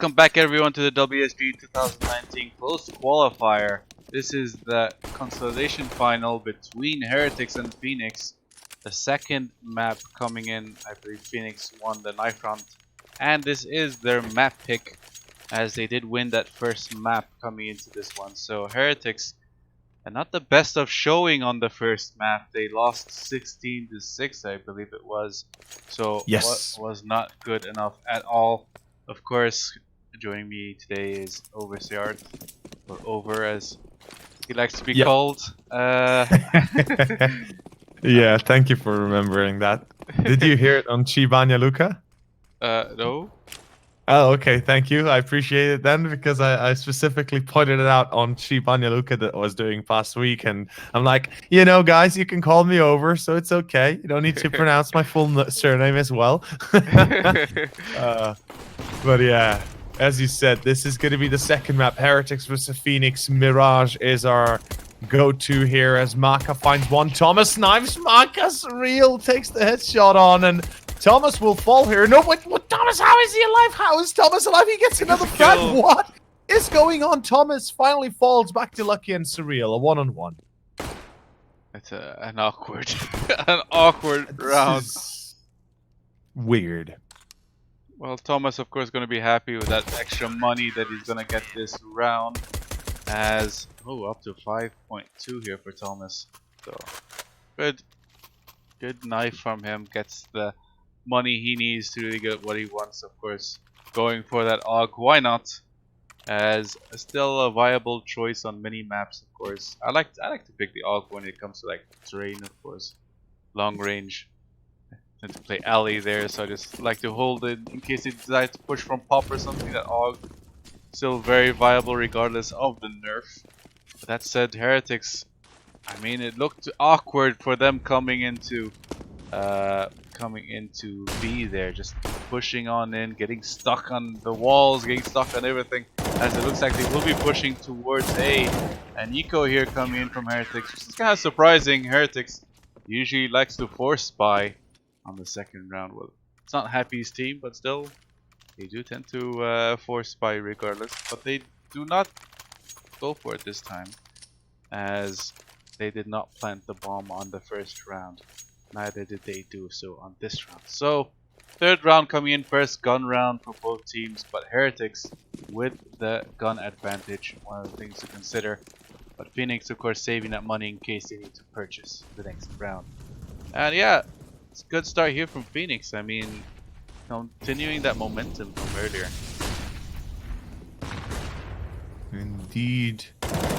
Welcome back everyone to the WSG 2019 Close Qualifier. This is the Consolidation final between Heretics and Pheonix. The second map coming in, I believe Pheonix won the knife round. And this is their map pick, as they did win that first map coming into this one. So Heretics, and not the best of showing on the first map. They lost 16-6, I believe it was. So yes, was not good enough at all. Of course, joining me today is Overseer, or Over as he likes to be called. Yeah, thank you for remembering that. Did you hear it on Chibanya Luka? No. Oh, okay, thank you. I appreciate it then, because I specifically pointed it out on Chibanya Luka that I was doing past week, and I'm like, you know, guys, you can call me Over, so it's okay. You don't need to pronounce my full surname as well. But yeah, as you said, this is going to be the second map. Heretics versus Pheonix. Mirage is our go-to here as Maka finds one. Thomas knives Maka. Surreal takes the headshot on, and Thomas will fall here. No, what? Thomas, how is he alive? How is Thomas alive? He gets another frag. What is going on? Thomas finally falls back to Lucky and Surreal. A one-on-one. It's an awkward, round. Weird. Well, Thomas, of course, going to be happy with that extra money that he's going to get this round. As, up to 5.2 here for Thomas. So, good knife from him. Gets the money he needs to really get what he wants, of course. Going for that AUG, why not? As still a viable choice on many maps, of course. I like to pick the AUG when it comes to like terrain, of course. Long range. Tend to play alley there, so I just like to hold it in case they decide to push from pop or something. That AUG still very viable regardless of the nerf. But that said, Heretics, I mean, it looked awkward for them coming into B there, just pushing on in, getting stuck on the walls, getting stuck on everything, as it looks like they will be pushing towards A. And Nico here coming in from Heretics, which is kind of surprising. Heretics usually likes to force spy on the second round. Well, it's not Happy's team, but still, they do tend to force spy regardless. But they do not go for it this time, as they did not plant the bomb on the first round. Neither did they do so on this round. So, third round coming in, first gun round for both teams, but Heretics with the gun advantage, one of the things to consider. But Pheonix, of course, saving that money in case they need to purchase the next round. And yeah, it's a good start here from Pheonix. I mean, continuing that momentum from earlier. Indeed,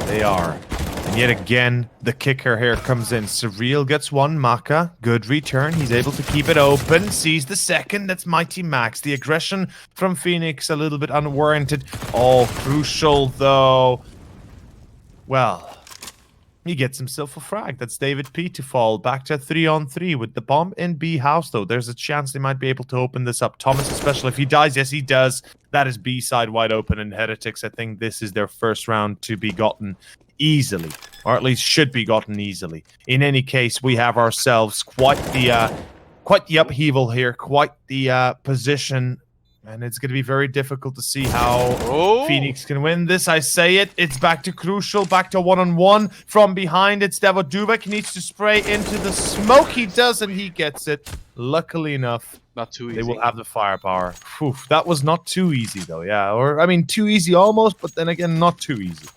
they are. And yet again, the kicker here comes in. Surreal gets one. Maka, good return. He's able to keep it open. Sees the second. That's Mighty Max. The aggression from Pheonix, a little bit unwarranted. Oh, crucial though. Well, he gets himself a frag. That's David P to fall back to 3-on-3 with the bomb in B house, though. There's a chance they might be able to open this up. Thomas, especially if he dies. Yes, he does. That is B side wide open, and Heretics, I think this is their first round to be gotten easily, or at least should be gotten easily. In any case, we have ourselves quite the upheaval here, quite the position. And it's going to be very difficult to see how Pheonix can win this. I say it. It's back to Crucial, back to one-on-one. From behind, it's Devo Dubek. He needs to spray into the smoke. He does, and he gets it. Luckily enough, not too easy. They will have the firepower. Whew, that was not too easy, though. Yeah, or I mean, too easy almost, but then again, not too easy.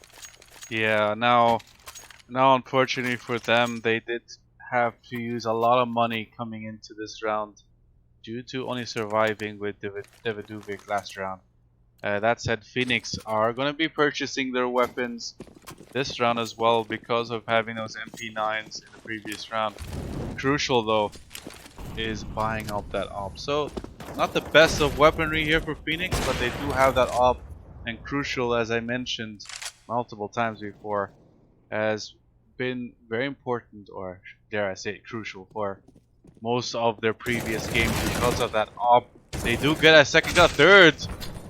Yeah, now unfortunately for them, they did have to use a lot of money coming into this round, due to only surviving with Daviduvik last round. That said, Pheonix are going to be purchasing their weapons this round as well because of having those MP9s in the previous round. Crucial though is buying up that AWP. So not the best of weaponry here for Pheonix, but they do have that AWP, and Crucial, as I mentioned multiple times before, has been very important, or dare I say it, crucial for most of their previous games because of that AWP. They do get a second, got third.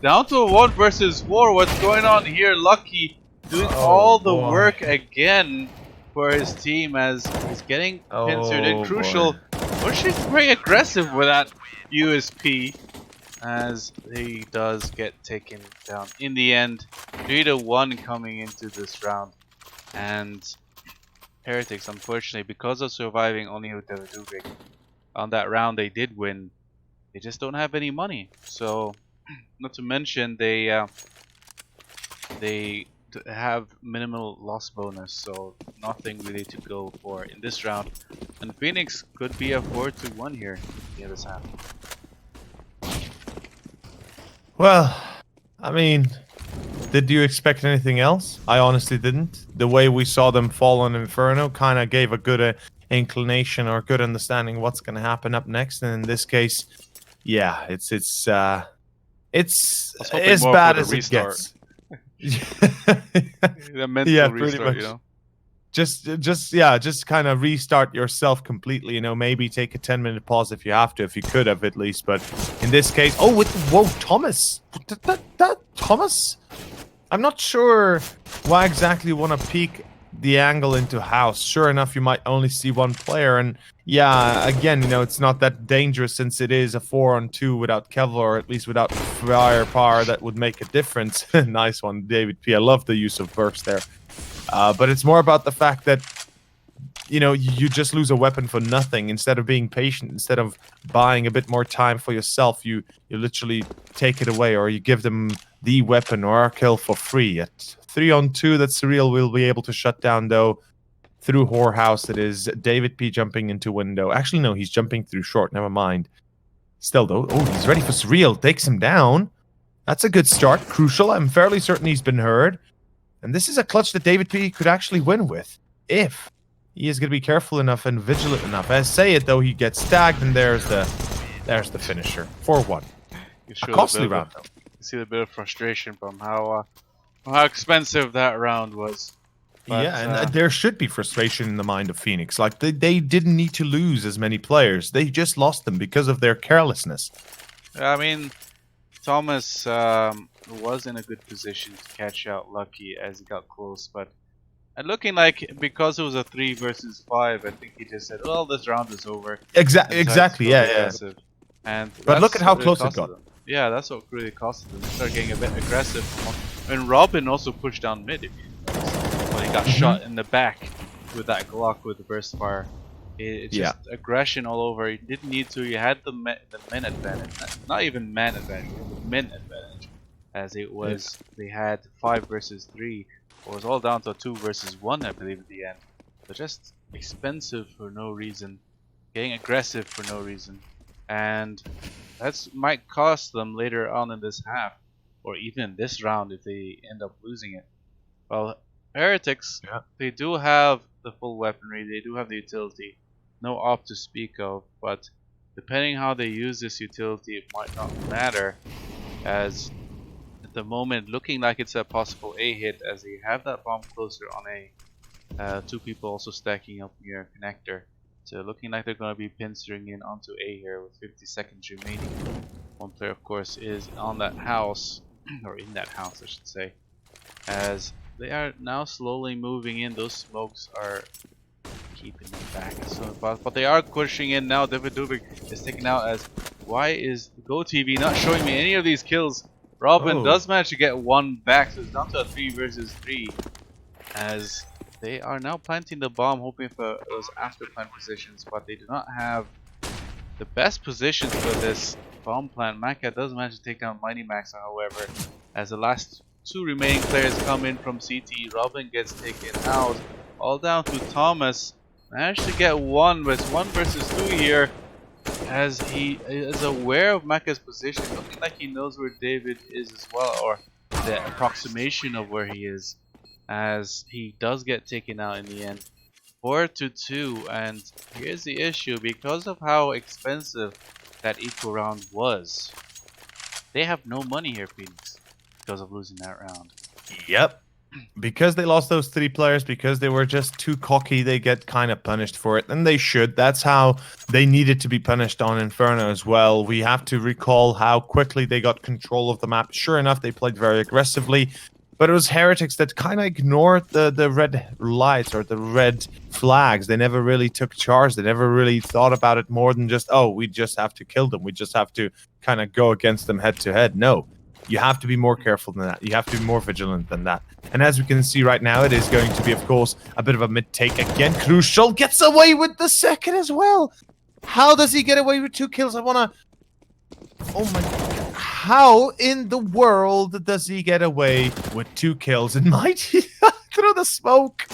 Down to 1 versus 4. What's going on here? Lucky doing all the work again for his team as he's getting pincered in. Crucial. Which is very aggressive with that USP. as he does get taken down. In the end, 3-1 coming into this round. And Heretics, unfortunately, because of surviving only with Daviduvik on that round, they did win. They just don't have any money. So, not to mention, they have minimal loss bonus, so nothing really to go for in this round. And Pheonix could be a 4-1 here in the other side. Well, I mean, did you expect anything else? I honestly didn't. The way we saw them fall on Inferno kind of gave a good inclination or good understanding what's going to happen up next. And in this case, yeah, it's as bad as it gets. The mental restart, you know. Just kind of restart yourself completely, you know, maybe take a 10-minute pause if you have to, if you could have at least, but in this case, whoa, Thomas, that Thomas, I'm not sure why exactly you want to peek the angle into house. Sure enough, you might only see one player, and yeah, again, you know, it's not that dangerous since it is a 4-on-2 without Kevlar, or at least without firepower that would make a difference. Nice one, David P. I love the use of burst there. But it's more about the fact that, you know, you just lose a weapon for nothing. Instead of being patient, instead of buying a bit more time for yourself, you literally take it away, or you give them the weapon or a kill for free. At 3-on-2, that Surreal will be able to shut down, though, through Whorehouse. It is David P jumping into window. Actually, no, he's jumping through short. Never mind. Still, though, he's ready for Surreal. Takes him down. That's a good start. Crucial. I'm fairly certain he's been heard. And this is a clutch that David P could actually win with, if he is going to be careful enough and vigilant enough. As say it, though, he gets tagged, and there's the finisher. 4-1. A costly round, though. You see a bit of frustration from how expensive that round was. But, yeah, and there should be frustration in the mind of Pheonix. Like, they didn't need to lose as many players. They just lost them because of their carelessness. I mean, Thomas was in a good position to catch out Lucky as he got close, but looking like, because it was a 3 versus 5, I think he just said, well, this round is over. Exactly, yeah. But look at how close it got. Yeah, that's what really costed them. They started getting a bit aggressive. And Robin also pushed down mid, if you notice, when he got shot in the back with that Glock with the burst fire. It's just aggression all over. You didn't need to. You had the men advantage. Not even man advantage. You had the men advantage. As it was, they had 5 versus 3. It was all down to a 2 versus 1, I believe, at the end. But just expensive for no reason. Getting aggressive for no reason. And that might cost them later on in this half. Or even in this round if they end up losing it. Well, Heretics, they do have the full weaponry. They do have the utility. No op to speak of, but depending how they use this utility, it might not matter, as at the moment looking like it's a possible A hit, as they have that bomb closer on A. 2 people also stacking up near connector, so looking like they're going to be pinstering in onto A here with 50 seconds remaining. One player, of course, is on that house, or in that house I should say, as they are now slowly moving in. Those smokes are keeping them back as soon as possible, but they are pushing in now. Daviduvik is taken out, as why is GoTV not showing me any of these kills? Robin does manage to get 1 back, so it's down to a 3 versus 3, as they are now planting the bomb, hoping for those after plant positions, but they do not have the best positions for this bomb plant. Maka does manage to take down Mighty Max, however, as the last 2 remaining players come in from CT. Robin gets taken out, all down to Thomas. Managed to get 1, but it's 1 versus 2 here, as he is aware of Maka's position, looking like he knows where David is as well, or the approximation of where he is, as he does get taken out in the end. 4-2, and here's the issue: because of how expensive that equal round was, they have no money here, Pheonix, because of losing that round. Yep. Because they lost those 3 players, because they were just too cocky, they get kind of punished for it, and they should. That's how they needed to be punished on Inferno as well. We have to recall how quickly they got control of the map. Sure enough, they played very aggressively. But it was Heretics that kind of ignored the red lights or the red flags. They never really took charge. They never really thought about it more than just, oh, we just have to kill them. We just have to kind of go against them head to head. No, you have to be more careful than that. You have to be more vigilant than that. And as we can see right now, it is going to be, of course, a bit of a mid-take again. Crucial gets away with the second as well. How does he get away with 2 kills? I want to... Oh my God. How in the world does he get away with 2 kills in Mighty? Through the smoke.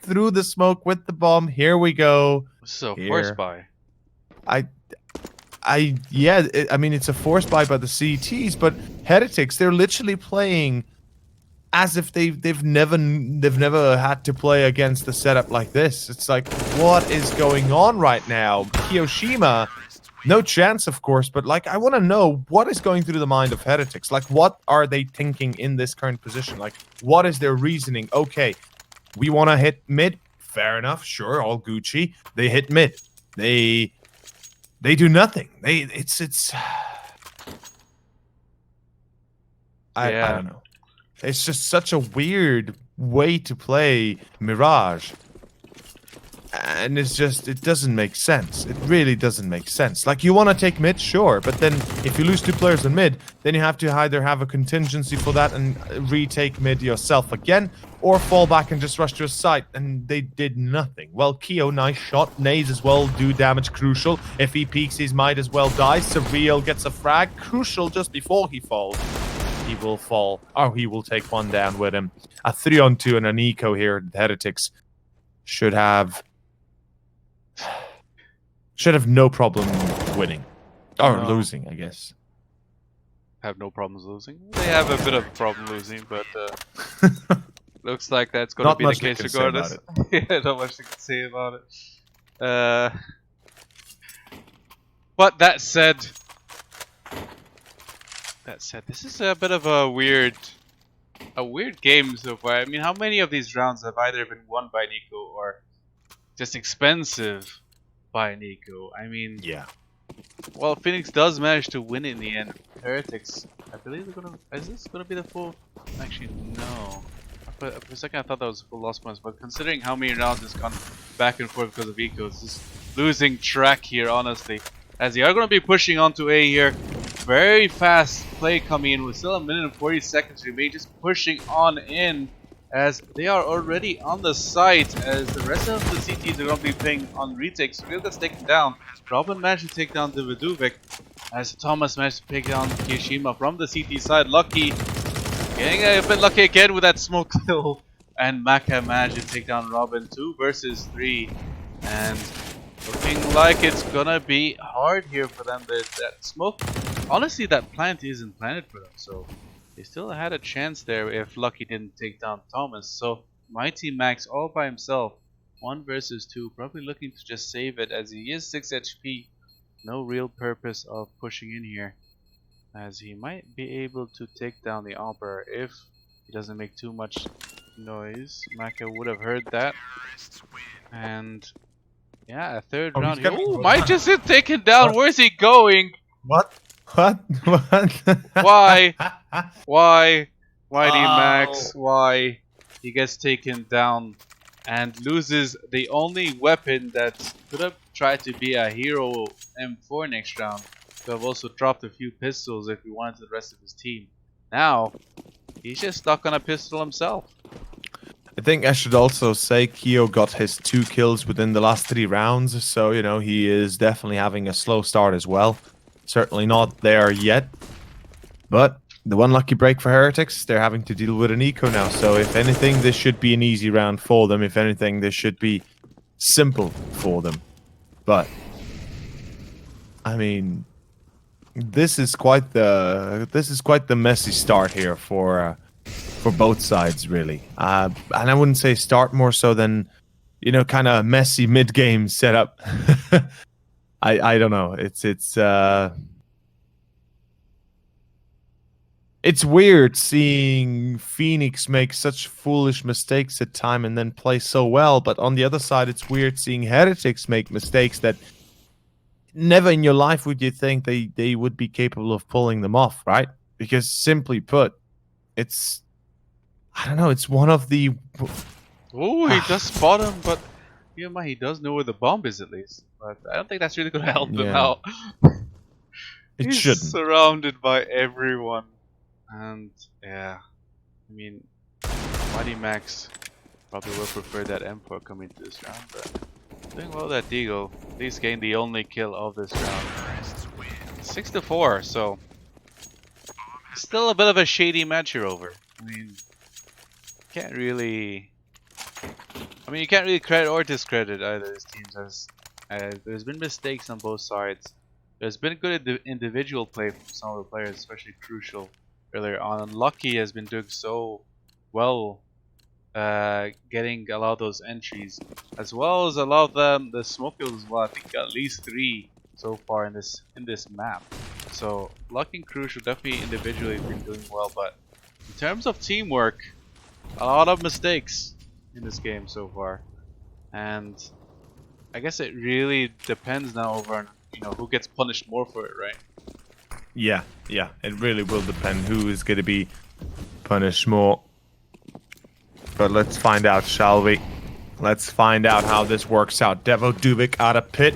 Through the smoke with the bomb. Here we go. So force buy. Yeah, I mean, it's a force buy by the CTs, but Heretics, they're literally playing as if they've never had to play against the setup like this. It's like, what is going on right now? Kiyoshima, no chance, of course, but like, I want to know what is going through the mind of Heretics. Like, what are they thinking in this current position? Like, what is their reasoning? Okay, we want to hit mid. Fair enough, sure, all Gucci. They hit mid. They do nothing. It's I don't know. It's just such a weird way to play Mirage. And it's just, it doesn't make sense. It really doesn't make sense. Like, you want to take mid, sure, but then if you lose 2 players in mid, then you have to either have a contingency for that and retake mid yourself again, or fall back and just rush to a site, and they did nothing. Well, Keo, nice shot. Nays as well do damage. Crucial. If he peeks, he might as well die. Surreal gets a frag. Crucial just before he falls. He will fall. Oh, he will take 1 down with him. A 3-on-2 and an eco here. The Heretics should have no problem winning. Or losing, I guess. Have no problems losing. They have a bit of a problem losing, but looks like that's going to be the case regardless. Yeah, not much to say about it. But that said, this is a bit of a weird game so far. I mean, how many of these rounds have either been won by Nico or just expensive by Nico? I mean, yeah. Well, Pheonix does manage to win in the end. Heretics, I believe they're gonna. Is this gonna be the full? Actually, no. For a second, I thought that was full loss points, but considering how many rounds it's gone back and forth because of eco, it's just losing track here, honestly. As they are gonna be pushing onto A here. Very fast play coming in with still 1 minute and 40 seconds remaining, just pushing on in as they are already on the site, as the rest of the CTs are going to be playing on retakes. Real gets taken down. Robin managed to take down Davidovic, as Thomas managed to take down Kishima from the CT side. Lucky, getting a bit lucky again with that smoke kill, and Maka managed to take down Robin 2 versus 3, and looking like it's gonna be hard here for them. That smoke, honestly, that plant isn't planted for them, so they still had a chance there if Lucky didn't take down Thomas. So Mighty Max all by himself, 1 versus 2, probably looking to just save it as he is 6 HP. No real purpose of pushing in here, as he might be able to take down the Emperor if he doesn't make too much noise. Maka would have heard that, and yeah, a 3rd round here. Ooh, might just get taken down. What? Where's he going? What? What? Why? Why? Mighty Max? Why? He gets taken down and loses the only weapon that could have tried to be a hero M4 next round. Could have also dropped a few pistols if he wanted the rest of his team. Now, he's just stuck on a pistol himself. I think I should also say Keo got his 2 kills within the last 3 rounds, so, you know, he is definitely having a slow start as well. Certainly not there yet, but the one lucky break for Heretics, they're having to deal with an eco now, so if anything, this should be an easy round for them. If anything, this should be simple for them. But, I mean, this is quite the messy start here for both sides, really. And I wouldn't say start more so than, you know, kind of messy mid-game setup. I don't know. It's weird seeing Pheonix make such foolish mistakes at time and then play so well, but on the other side, it's weird seeing Heretics make mistakes that never in your life would you think they would be capable of pulling them off, right? Because simply put, it's I don't know. It's one of the. Oh, he does spot him, but he does know where the bomb is at least. But I don't think that's really going to help him Yeah. out. It He's shouldn't. surrounded by everyone. And yeah, I mean, Mighty Max probably will prefer that M4 coming to this round, but doing well that Deagle. At least gained the only kill of this round. 6-4, so still a bit of a shady match here over. I mean, can't really. I mean, you can't really credit or discredit either of these teams, as there's been mistakes on both sides. There's been good individual play from some of the players, especially Crucial earlier on. And Lucky has been doing so well, getting a lot of those entries, as well as a lot of them, the smoke kills as well. I think at least 3 so far in this map. So Lucky and Crucial definitely individually been doing well, but in terms of teamwork, a lot of mistakes in this game so far, and I guess it really depends now over on who gets punished more for it, right? Yeah, it really will depend who is going to be punished more. But let's find out, shall we? Let's find out how this works out. Devo Dubik out of pit.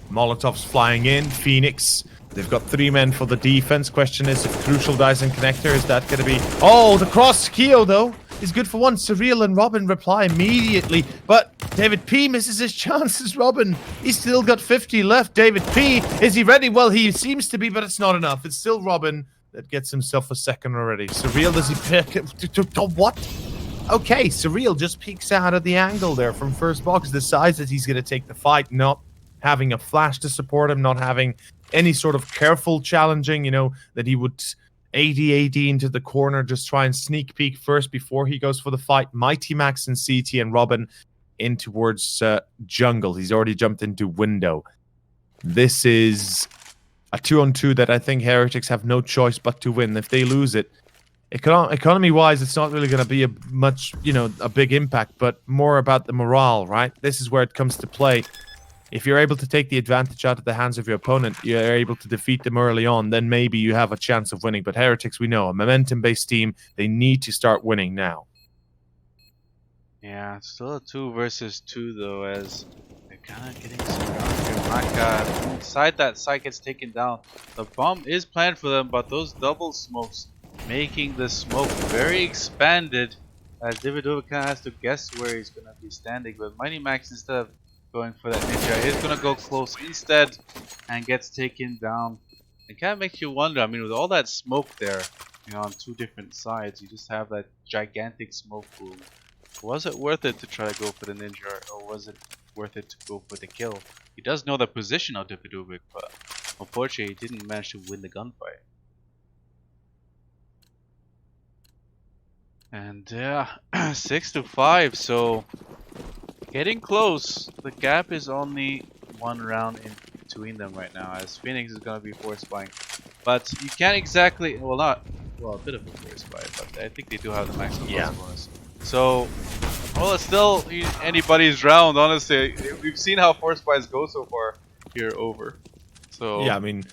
Molotov's flying in. Pheonix. They've got 3 men for the defense. Question is if Crucial dies in connector, is that going to be... Oh, the cross Keo, though, is good for one. Surreal and Robin reply immediately. But David P misses his chances, Robin. He's still got 50 left. David P, is he ready? Well, he seems to be, but it's not enough. It's still Robin that gets himself a second already. Surreal, does he pick... What? Okay, Surreal just peeks out of the angle there from first box. Decides that he's going to take the fight, not having a flash to support him, not having any sort of careful challenging, that he would 80 into the corner, just try and sneak peek first before he goes for the fight. Mighty Max and CT and Robin in towards jungle. He's already jumped into window. This is a 2-on-2 that I think Heretics have no choice but to win. If they lose it, economy-wise, it's not really going to be a big impact, but more about the morale, right? This is where it comes to play. If you're able to take the advantage out of the hands of your opponent, you're able to defeat them early on, then maybe you have a chance of winning. But Heretics, we know, a momentum-based team, they need to start winning now. Yeah, it's still a 2 versus 2 though, as they're kind of getting surrounded here. Maka, inside that site gets taken down. The bomb is planned for them, but those double smokes making the smoke very expanded, as Davidovic kind of has to guess where he's going to be standing. But Mighty Max, instead of going for that ninja, is going to go close instead and gets taken down. It kind of makes you wonder, I mean, with all that smoke there, on 2 different sides, you just have that gigantic smoke boom. Was it worth it to try to go for the ninja, or was it worth it to go for the kill? He does know the position of Davidovic, but unfortunately he didn't manage to win the gunfight. And yeah, 6-5, so getting close. The gap is only 1 round in between them right now, as Pheonix is going to be force buying. But you can't exactly, a bit of a force buy, but I think they do have the maximum bonus. So, well, it's still anybody's round, honestly. We've seen how force buys go so far here over. So yeah, I mean,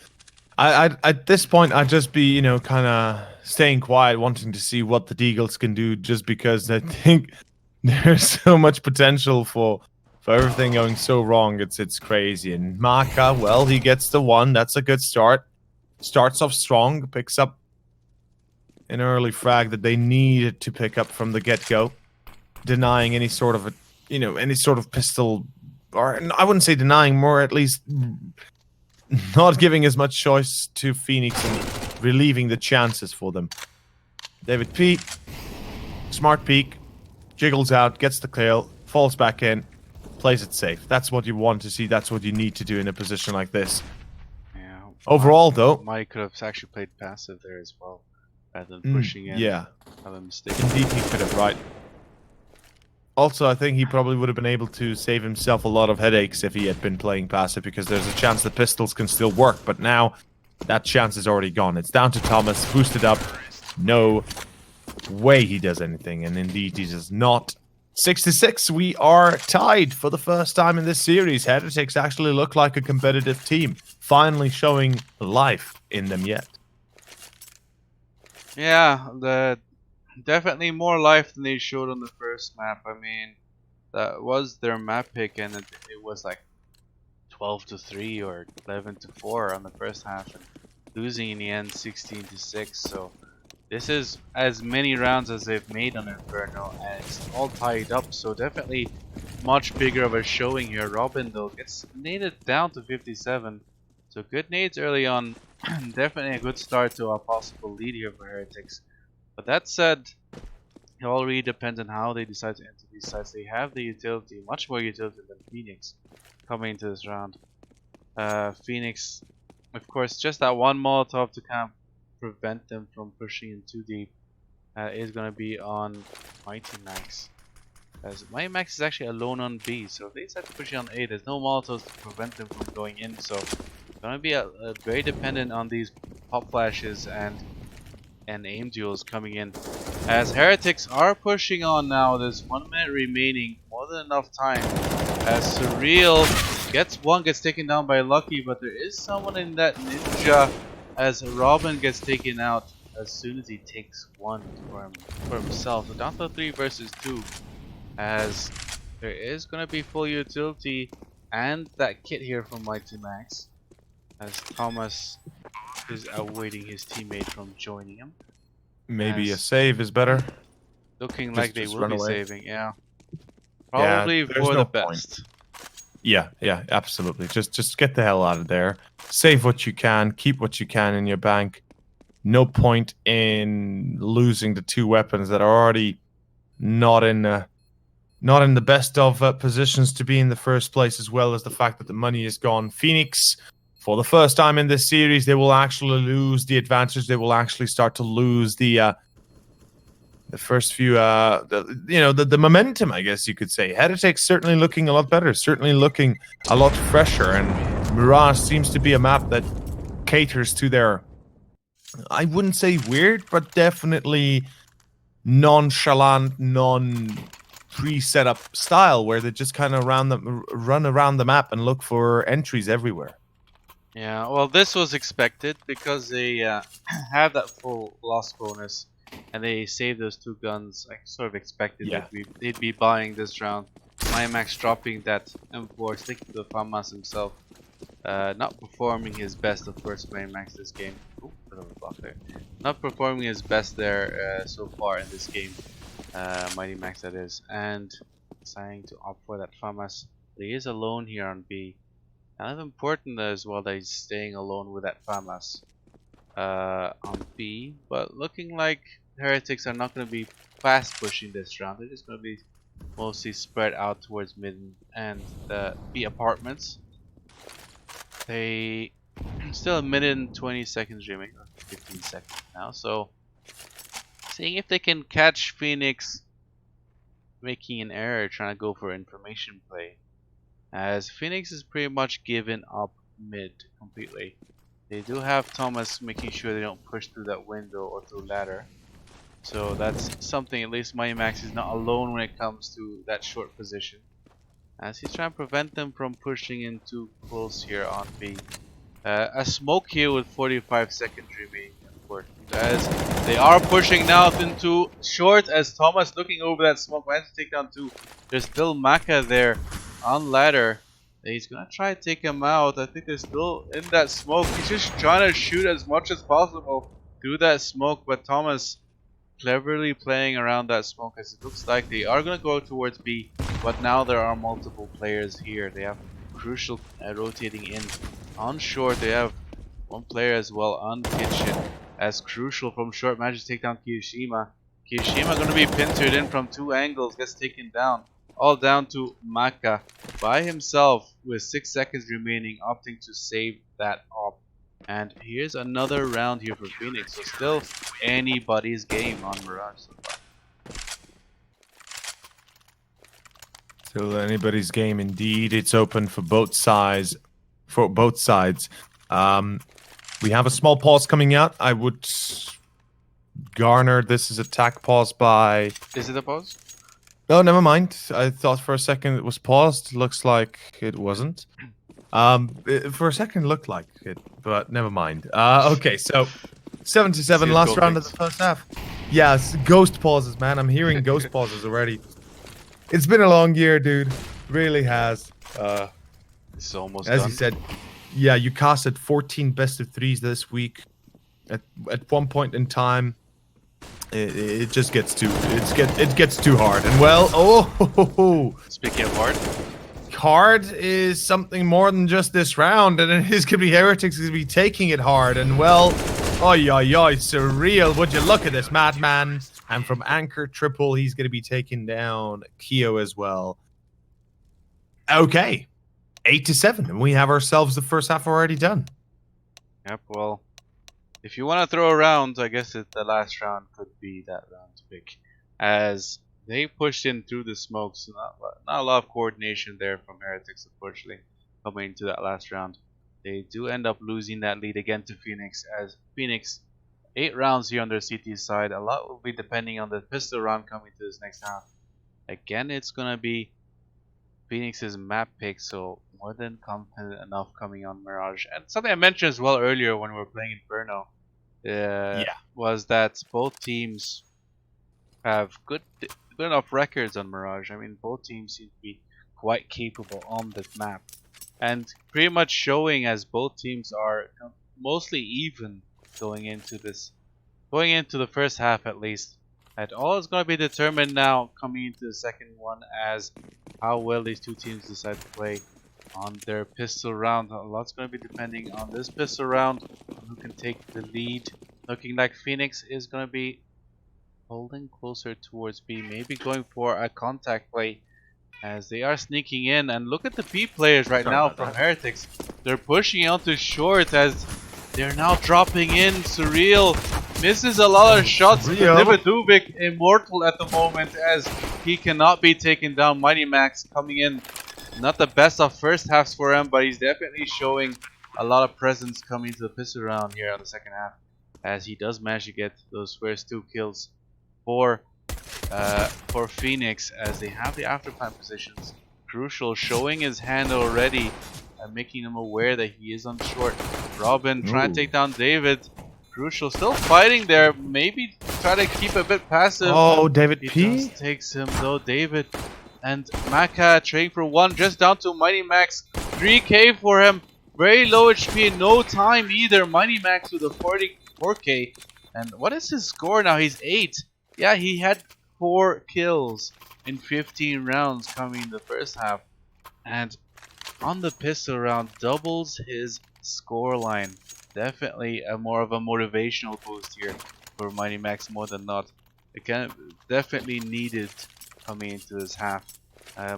I at this point I'd just be kind of staying quiet, wanting to see what the Deagles can do, just because I think there's so much potential for everything going so wrong. It's crazy. And Maka, well, he gets the 1. That's a good start. Starts off strong, picks up an early frag that they needed to pick up from the get-go, denying any sort of pistol, or I wouldn't say denying, more at least not giving as much choice to Pheonix and relieving the chances for them. David P, smart peek, jiggles out, gets the kill, falls back in, plays it safe. That's what you want to see. That's what you need to do in a position like this. Yeah. Overall, though, Mike could have actually played passive there as well, rather than pushing in. Yeah, have a mistake. Indeed, he could have, right. Also, I think he probably would have been able to save himself a lot of headaches if he had been playing passive, because there's a chance the pistols can still work, but now that chance is already gone. It's down to Thomas, boosted up. No way he does anything, and indeed he does not. 6-6, we are tied for the first time in this series. Heretics actually look like a competitive team, finally showing life in them yet. Yeah, definitely more life than they showed on the first map. I mean, that was their map pick, and it was like 12-3 or 11-4 on the first half, and losing in the end 16-6. So this is as many rounds as they've made on Inferno, and it's all tied up. So definitely much bigger of a showing here. Robin though gets naded down to 57. So good nades early on. Definitely a good start to a possible lead here for Heretics. But that said, it all really depends on how they decide to enter these sites. They have the utility, much more utility than Pheonix coming into this round. Pheonix, of course, just that one Molotov to kind of prevent them from pushing in too deep is going to be on Mighty Max. As Mighty Max is actually alone on B, so if they decide to push in on A, there's no Molotovs to prevent them from going in. So it's going to be very dependent on these pop flashes and aim duels coming in. As Heretics are pushing on now, there's 1 minute remaining, more than enough time. As Surreal gets taken down by Lucky, but there is someone in that ninja as Robin gets taken out as soon as he takes one for himself. So down to 3 versus 2, as there is going to be full utility and that kit here from Mighty Max, as Thomas is awaiting his teammate from joining him. Maybe a save is better. Looking like they will be saving, yeah. Probably for the best. Yeah, absolutely. Just get the hell out of there. Save what you can, keep what you can in your bank. No point in losing the 2 weapons that are already not in the best of positions to be in the first place, as well as the fact that the money is gone. Pheonix, for the first time in this series, they will actually lose the advantage. They will actually start to lose the first few, the momentum, I guess you could say. Heretics certainly looking a lot better, certainly looking a lot fresher, and Mirage seems to be a map that caters to their, I wouldn't say weird, but definitely nonchalant, pre-set up style, where they just kind of run around the map and look for entries everywhere. Yeah, well, this was expected because they have that full loss bonus, and they saved those 2 guns. I sort of expected that they'd be buying this round. Max dropping that M4, sticking to the FAMAS himself. Not performing his best, of course, Max this game. Ooh, bit of a block there. Not performing his best there so far in this game. Mighty Max, that is. And deciding to opt for that FAMAS. But he is alone here on B. Kind of important as well that he's staying alone with that FAMAS on B, but looking like Heretics are not going to be fast pushing this round. They're just going to be mostly spread out towards mid and the B apartments. They still a minute and 20 seconds remaining, or 15 seconds now, so seeing if they can catch Pheonix making an error trying to go for information play, as Pheonix is pretty much given up mid completely. They do have Thomas making sure they don't push through that window or through ladder. So that's something, at least Mighty Max is not alone when it comes to that short position, as he's trying to prevent them from pushing in too close here on B. A smoke here with 45 seconds remaining, as they are pushing now into short, as Thomas looking over that smoke managed to take down 2. There's still Maka there on ladder. He's gonna try to take him out. I think they're still in that smoke. He's just trying to shoot as much as possible through that smoke, but Thomas cleverly playing around that smoke, as it looks like they are gonna go towards B, but now there are multiple players here. They have Crucial rotating in on short. They have 1 player as well on kitchen, as Crucial from short manages to take down Kiyoshima. Kiyoshima gonna be pincered in from 2 angles, gets taken down. All down to Maka by himself with 6 seconds remaining, opting to save that op. And here's another round here for Pheonix, so still anybody's game on Mirage so far. Still anybody's game indeed. It's open for both sides. We have a small pause coming out. I would garner this as attack pause by... Is it a pause? Oh, never mind. I thought for a second it was paused. Looks like it wasn't. For a second it looked like it, but never mind. Okay, so 77, last round of the first half. Yes, ghost pauses, man. I'm hearing ghost pauses already. It's been a long year, dude. Really has. It's almost As you done. said, yeah, you casted 14 best of threes this week. At one point in time, it just gets too it gets too hard. And well, Speaking of hard, hard is something more than just this round, and it is gonna be Heretics is gonna be taking it hard. And well, oi, surreal. Would you look at this madman? And from Anchor Triple, he's gonna be taking down Keo as well. Okay, 8-7, and we have ourselves the first half already done. yep. Well, if you want to throw a round, I guess the last round could be that round to pick, as they pushed in through the smoke. So not a lot of coordination there from Heretics, unfortunately, coming into that last round. They do end up losing that lead again to Pheonix, as Pheonix 8 rounds here on their CT side. A lot will be depending on the pistol round coming to this next half. Again, it's gonna be Phoenix's map pick, so more than confident enough coming on Mirage. And something I mentioned as well earlier when we were playing Inferno was that both teams have good enough records on Mirage. I mean, both teams seem to be quite capable on this map, and pretty much showing as both teams are mostly even going into the first half at least. And all is going to be determined now coming into the second one, as how well these two teams decide to play on their pistol round. A lot's going to be depending on this pistol round, who can take the lead. Looking like Pheonix is going to be holding closer towards B, maybe going for a contact play, as they are sneaking in. And look at the B players right now from Heretics. They're pushing onto short as they're now dropping in. Surreal misses a lot of shots. Dividuvic immortal at the moment, as he cannot be taken down. Mighty Max coming in. Not the best of first halves for him, but he's definitely showing a lot of presence coming to the pistol round here on the second half, as he does manage to get those first 2 kills for Pheonix, as they have the afterplant positions. Crucial showing his hand already and making him aware that he is on short. Robin trying to take down David. Crucial still fighting there. Maybe try to keep a bit passive. Oh, David he P just takes him though. David and Maka trading for 1, just down to Mighty Max. 3k for him. Very low HP in no time either. Mighty Max with a 44k. And what is his score now? He's 8. Yeah, he had 4 kills in 15 rounds coming in the first half. And on the pistol round, doubles his score line. Definitely more of a motivational boost here for Mighty Max more than not. Again, definitely needed coming into this half.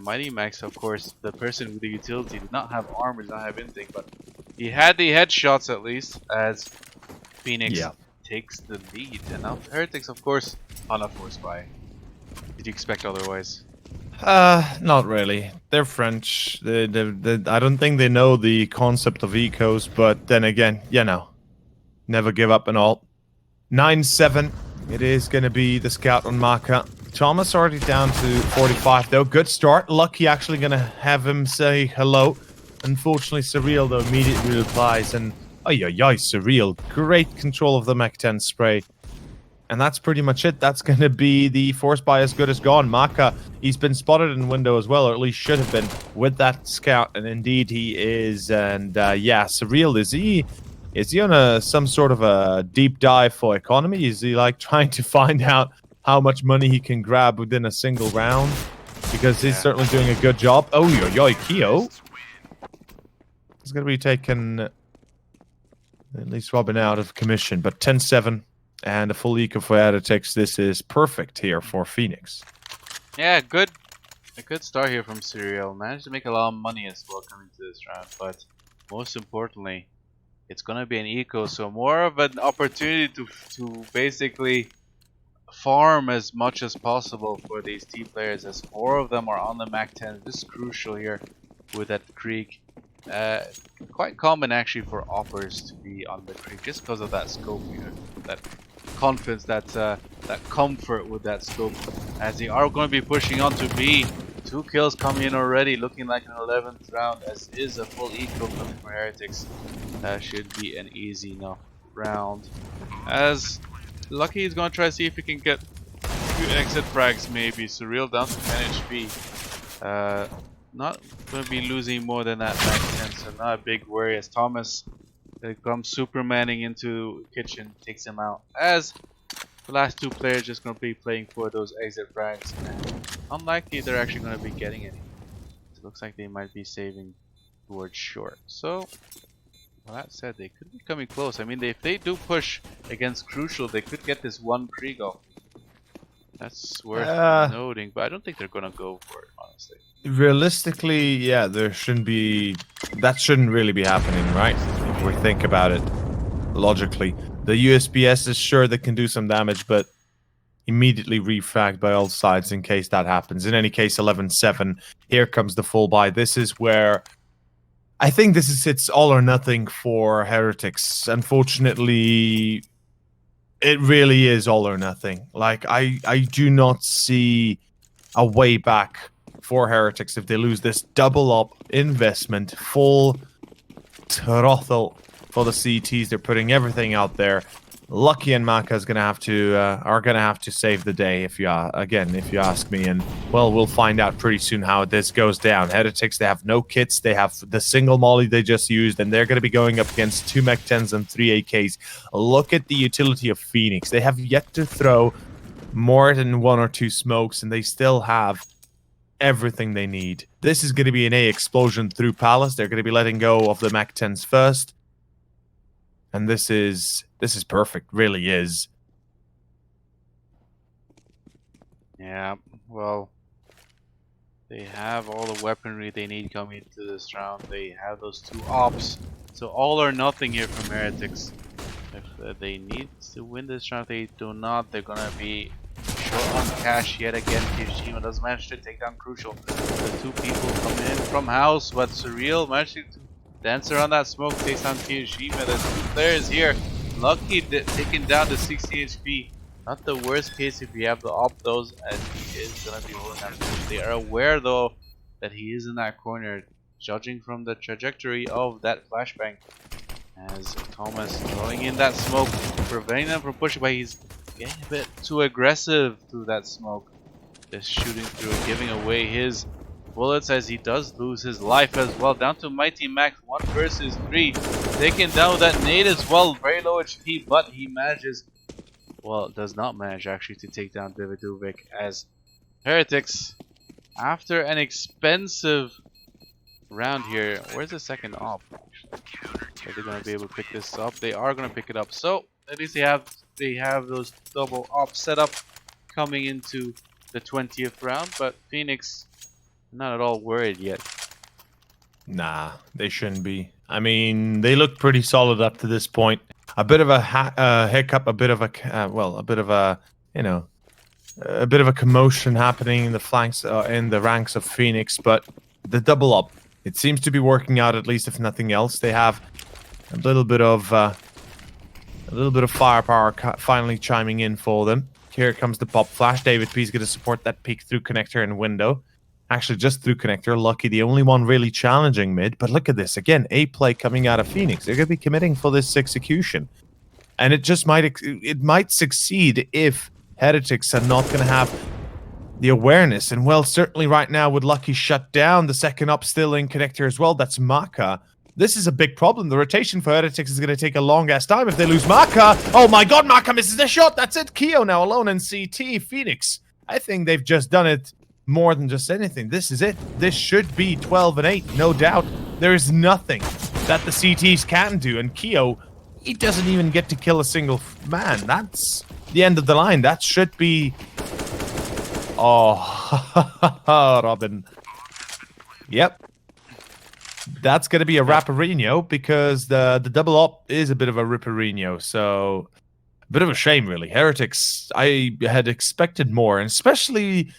Mighty Max, of course, the person with the utility, did not have armor, did not have anything, but he had the headshots at least, as Pheonix takes the lead. And now Heretics, of course, on a force buy. Did you expect otherwise? Not really. They're French. I don't think they know the concept of ecos, but then again, you know, never give up and all. 9-7. It is going to be the scout on Maka. Thomas already down to 45 though. Good start. Lucky actually going to have him say hello. Unfortunately, Surreal though immediately replies, and Surreal. Great control of the Mach 10 spray. And that's pretty much it. That's going to be the force buy as good as gone. Maka, he's been spotted in window as well, or at least should have been, with that scout. And indeed he is. And yeah, Surreal, is he on some sort of a deep dive for economy? Is he like trying to find out how much money he can grab within a single round? Because he's certainly doing a good job. Oh, Keo. He's going to be taken, at least Robin out of commission. But 10-7. And a full eco for Heretics. This is perfect here for Pheonix. Yeah, a good start here from Serial. Managed to make a lot of money as well coming to this round, but most importantly, it's gonna be an eco, so more of an opportunity to basically farm as much as possible for these team players, as 4 of them are on the Mach 10. This is crucial here with that creek. Quite common actually for oppers to be on the creek, just because of that scope here, that confidence, that comfort with that scope, as they are going to be pushing on to B. 2 kills coming in already, looking like an 11th round, as is a full eco coming for Heretics. That should be an easy enough round, as Lucky is gonna try to see if he can get a few exit frags maybe. Surreal down to 10 HP. Not gonna be losing more than that max 10, so not a big worry as Thomas comes supermaning into kitchen, takes him out. As the last two players just gonna be playing for those exit frags. Unlikely they're actually gonna be getting any. It looks like they might be saving towards short. So, well, that said, they could be coming close. I mean, if they do push against Crucial, they could get this one Krigo. That's worth noting, but I don't think they're gonna go for it, honestly. Realistically, yeah, there shouldn't be. That shouldn't really be happening, right? If we think about it logically, the USBS is sure that can do some damage, but immediately refragged by all sides in case that happens. In any case, 11-7. Here comes the full buy. This is where I think it's all or nothing for Heretics. Unfortunately, it really is all or nothing. Like I do not see a way back for Heretics if they lose this double up investment, full throttle for the CTs. They're putting everything out there. Lucky and Maka are gonna have to save the day if you ask me. And well, we'll find out pretty soon how this goes down. Heretics, they have no kits. They have the single molly they just used, and they're gonna be going up against 2 Mech 10s and 3 AKs. Look at the utility of Pheonix. They have yet to throw more than 1 or 2 smokes, and they still have everything they need. This is gonna be an A explosion through Palace. They're gonna be letting go of the Mech 10s first. And this is perfect, really is. Yeah, well, they have all the weaponry they need coming into this round. They have those 2 ops, so all or nothing here from Heretics. If they need to win this round, they do not. They're gonna be short on cash yet again. Kirishima does manage to take down Crucial. The 2 people come in from house, but Surreal managing to dance around that smoke, takes down Kirishima. There's 2 players here. Lucky taken down to 60 HP. Not the worst case if you have the op those, as he is gonna be holding that push. They are aware though that he is in that corner, judging from the trajectory of that flashbang. As Thomas throwing in that smoke, preventing them from pushing, but he's getting a bit too aggressive through that smoke. Just shooting through and giving away his bullets as he does lose his life as well. Down to Mighty Max, 1 versus 3. Taken down with that nade as well, very low HP, but he manages, well, does not manage actually to take down Davidovic as Heretics, after an expensive round here. Where's the second op? Are they going to be able to pick this up? They are going to pick it up. So at least they have those double ops set up coming into the 20th round. But Pheonix, not at all worried yet. Nah, they shouldn't be. I mean, they look pretty solid up to this point. A bit of a hiccup, a bit of a commotion happening in the flanks, in the ranks of Pheonix, but the double up, it seems to be working out, at least if nothing else. They have a little bit of firepower finally chiming in for them. Here comes the pop flash. David P is going to support that peek through connector and window. Actually, just through connector. Lucky, the only one really challenging mid. But look at this. Again, A play coming out of Pheonix. They're going to be committing for this execution. And it just might succeed if Heretics are not going to have the awareness. And well, certainly right now with Lucky shut down, the second up still in connector as well. That's Maka. This is a big problem. The rotation for Heretics is going to take a long-ass time if they lose Maka. Oh my god, Maka misses the shot. That's it. Keo now alone in CT. Pheonix, I think they've just done it more than just anything. This is it. This should be 12-8, no doubt. There is nothing that the CTs can do. And Keo, he doesn't even get to kill a single man. That's the end of the line. That should be... Oh, Robin. Yep. That's going to be a Rapperino because the double up is a bit of a Ripperino. So, a bit of a shame, really. Heretics, I had expected more, and especially...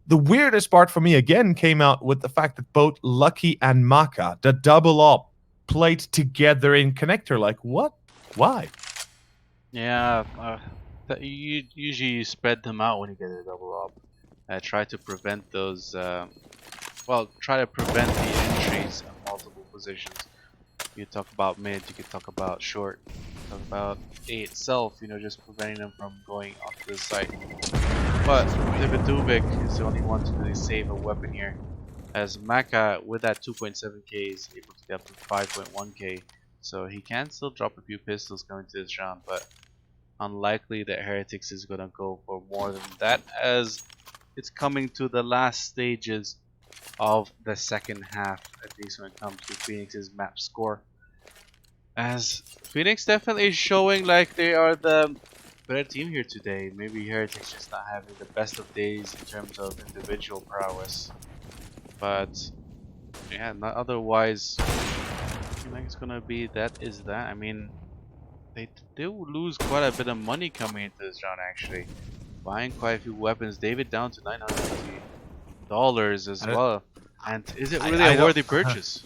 The weirdest part for me, again, came out with the fact that both Lucky and Maka, the double up, played together in connector. Like, what? Why? Yeah, you usually spread them out when you get a double up. Try to prevent those, try to prevent the entries of multiple positions. You talk about mid, you could talk about short. about A itself, you know, just preventing them from going onto the site. But Daviduvik is the only one to really save a weapon here, as Maka with that 2.7k is able to get up to 5.1k, so he can still drop a few pistols going to this round, but unlikely that Heretics is gonna go for more than that, as it's coming to the last stages of the second half, at least when it comes to Pheonix's map score. As Pheonix definitely is showing like they are the better team here today. Maybe Heretics just not having the best of days in terms of individual prowess. But yeah, not otherwise. I feel like it's gonna be that is that. I mean, they do lose quite a bit of money coming into this round actually. Buying quite a few weapons. David down to $950 as well. And is it really a worthy purchase?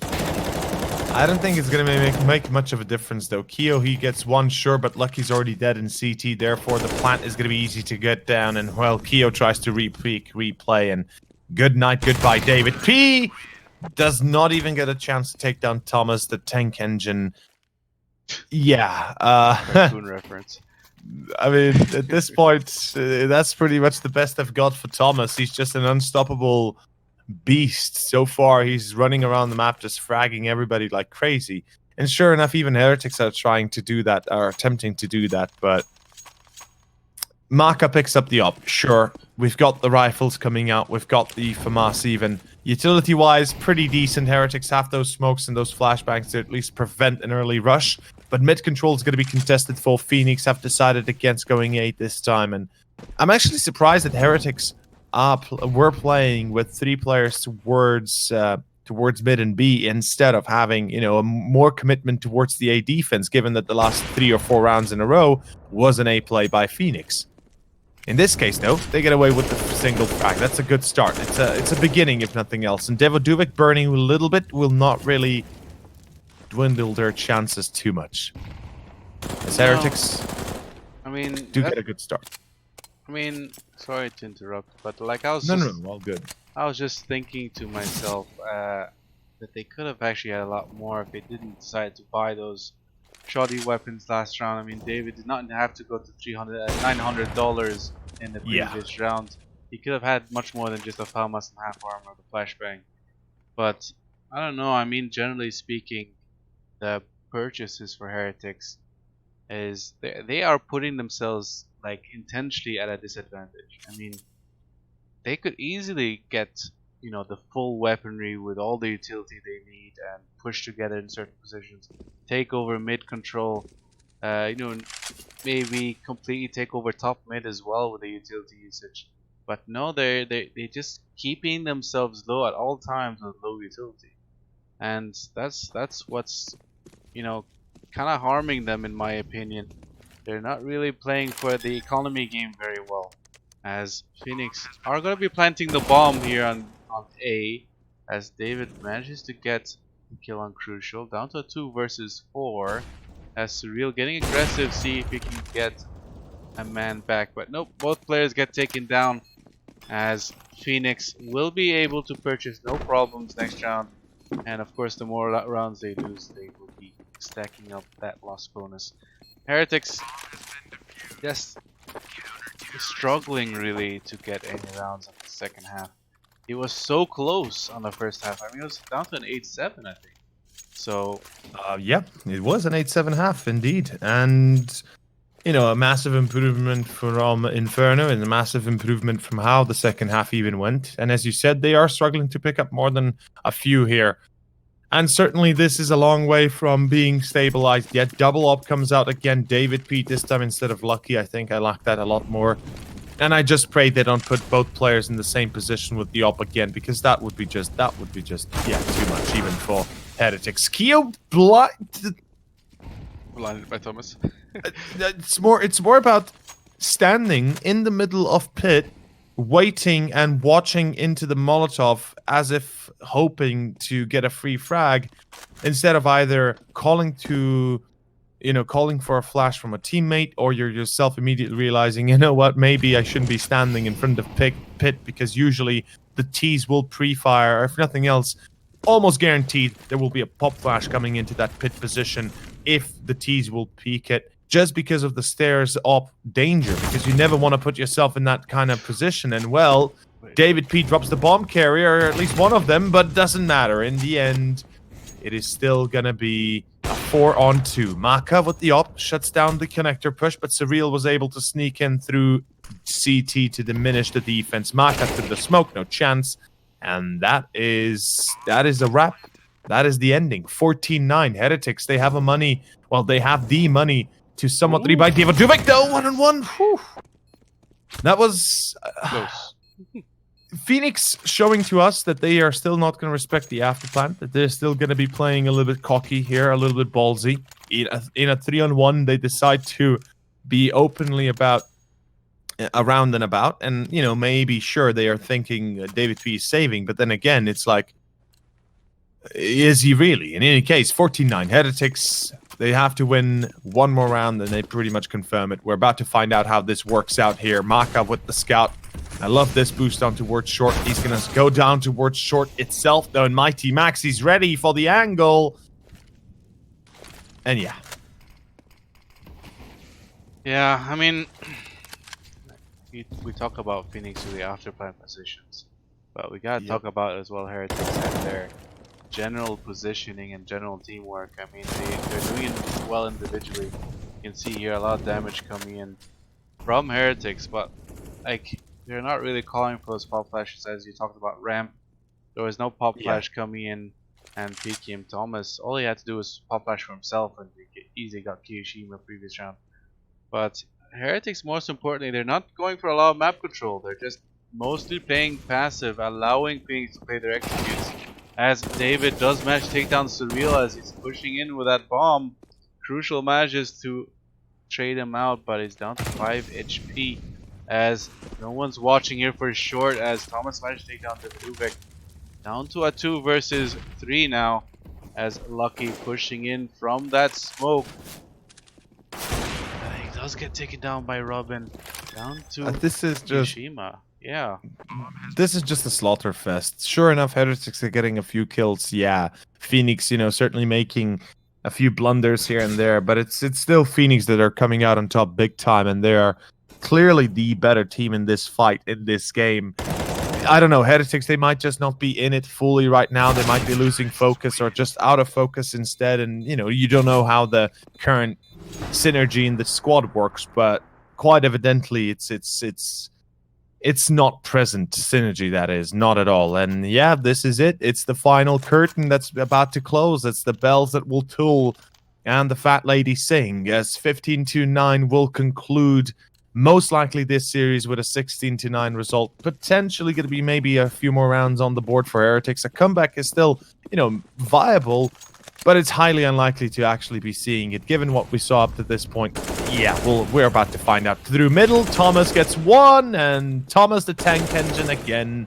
I don't think it's going to make much of a difference, though. Keo, he gets one, sure, but Lucky's already dead in CT. Therefore, the plant is going to be easy to get down. And, well, Keo tries to replay. And good night, goodbye, David. P does not even get a chance to take down Thomas, the tank engine. Yeah. Cartoon reference. I mean, at this point, that's pretty much the best I've got for Thomas. He's just an unstoppable beast. So far, he's running around the map just fragging everybody like crazy. And sure enough, even Heretics are trying to do that, or attempting to do that, but Maka picks up the op. Sure, we've got the rifles coming out, we've got the FAMAS even. Utility-wise, pretty decent. Heretics have those smokes and those flashbangs to at least prevent an early rush. But mid control is going to be contested for Pheonix. Have decided against going 8 this time. And I'm actually surprised that Heretics were playing with 3 players towards mid and B instead of having, you know, a more commitment towards the A defense, given that the last 3 or 4 rounds in a row was an A play by Pheonix. In this case, though, they get away with the single frag. That's a good start. It's a beginning, if nothing else. And Daviduvik burning a little bit will not really dwindle their chances too much. As Heretics, I mean, do get a good start. I mean, sorry to interrupt, but like I was No, all good. I was just thinking to myself that they could have actually had a lot more if they didn't decide to buy those shoddy weapons last round. I mean, David did not have to go to $900 in the previous round. He could have had much more than just a FAMAS and half armor or the flashbang. But I don't know. I mean, generally speaking, the purchases for Heretics is they are putting themselves like intentionally at a disadvantage. I mean, they could easily get, you know, the full weaponry with all the utility they need and push together in certain positions, take over mid control, you know, maybe completely take over top mid as well with the utility usage. But no, they just keeping themselves low at all times with low utility, and that's what's, you know, kind of harming them in my opinion. They're not really playing for the economy game very well, as Pheonix are going to be planting the bomb here on A, as David manages to get the kill on Crucial, down to a 2 versus 4, as Surreal getting aggressive, see if he can get a man back, but nope, both players get taken down, as Pheonix will be able to purchase no problems next round, and of course the more rounds they lose, they will be stacking up that loss bonus. Heretics just struggling really to get any rounds in the second half. It was so close on the first half. I mean, it was down to an 8-7, I think. So, yeah, it was an 8-7 half indeed, and you know, a massive improvement from Inferno and a massive improvement from how the second half even went. And as you said, they are struggling to pick up more than a few here. And certainly this is a long way from being stabilized yet. Double op comes out again. David Pete this time instead of Lucky. I think I like that a lot more. And I just pray they don't put both players in the same position with the op again, because that would be just yeah, too much even for Heretics. Keo blinded by Thomas. It's more about standing in the middle of pit, waiting and watching into the Molotov as if hoping to get a free frag, instead of either calling for a flash from a teammate, or you're yourself immediately realizing, you know what, maybe I shouldn't be standing in front of pit, because usually the T's will pre-fire, or if nothing else, almost guaranteed there will be a pop flash coming into that pit position if the T's will peek it, just because of the stairs up danger, because you never want to put yourself in that kind of position. And well, David P drops the bomb carrier, or at least one of them, but it doesn't matter. In the end, it is still gonna be a 4-on-2. Maka with the op shuts down the connector push, but Surreal was able to sneak in through CT to diminish the defense. Maka through the smoke, no chance. And that is a wrap. That is the ending. 14-9. Heretics, they have they have the money to somewhat rebuy David Dubik, though. 1-on-1. Whew. That was Close. Pheonix showing to us that they are still not going to respect the afterplan, that they're still going to be playing a little bit cocky here, a little bit ballsy. In a 3-on-1, they decide to be openly about around and about, and maybe sure they are thinking David P is saving, but then again, it's like, is he really? In any case, 14-9. Heretics, they have to win one more round, and they pretty much confirm it. We're about to find out how this works out here. Maka with the scout. I love this boost on towards short. He's going to go down towards short itself, though, and Mighty Max, he's ready for the angle. And yeah. Yeah, I mean, we talk about Pheonix with the afterplan positions, but we gotta talk about as well Heretics and their general positioning and general teamwork. I mean, they're doing well individually. You can see here a lot of damage coming in from Heretics, but like they're not really calling for those pop flashes as you talked about ramp. There was no pop flash coming in and peeking him. Thomas, all he had to do was pop flash for himself and he easily got Kiyoshima previous round. But Heretics, most importantly, they're not going for a lot of map control. They're just mostly playing passive, allowing Pheonix to play their executes. As David does manage to take down Surreal as he's pushing in with that bomb. Crucial manages to trade him out, but he's down to 5 HP. As no one's watching here for short, as Thomas managed to take down David down to a 2 versus 3 now. As Lucky pushing in from that smoke. And he does get taken down by Robin. Down to this is just Kishima. Yeah. This is just a slaughter fest. Sure enough, Heretics are getting a few kills. Yeah, Pheonix, certainly making a few blunders here and there, but it's still Pheonix that are coming out on top big time, and they are clearly the better team in this fight, in this game. I don't know, Heretics, they might just not be in it fully right now. They might be losing focus or just out of focus instead, and you don't know how the current synergy in the squad works, but quite evidently it's not present synergy, that is, not at all. And yeah, this is it. It's the final curtain that's about to close. It's the bells that will toll and the fat lady sing, as 15-9 will conclude most likely this series with a 16-9 result. Potentially going to be maybe a few more rounds on the board for Heretics. A comeback is still, viable, but it's highly unlikely to actually be seeing it, given what we saw up to this point. Yeah, we're about to find out. Through middle, Thomas gets one, and Thomas the tank engine again.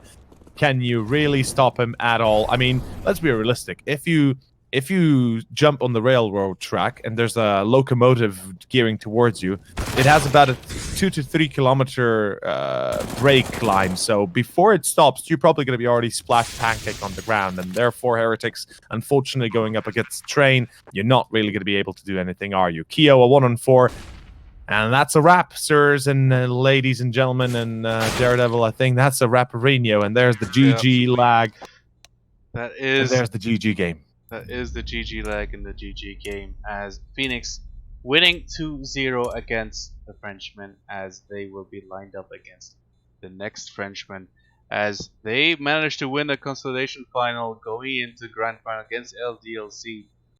Can you really stop him at all? I mean, let's be realistic. If you jump on the railroad track and there's a locomotive gearing towards you, it has about a 2 to 3 kilometer brake line. So before it stops, you're probably going to be already splashed pancake on the ground. And therefore, Heretics, unfortunately, going up against Train, you're not really going to be able to do anything, are you? Keo, a 1-on-4. And that's a wrap, sirs and ladies and gentlemen, and Daredevil. I think that's a wrap, Reno. And there's the GG lag. That is. And there's the GG game. That is the GG leg in the GG game, as Pheonix winning 2-0 against the Frenchman, as they will be lined up against the next Frenchman, as they managed to win the Consolidation final going into Grand Final against LDLC.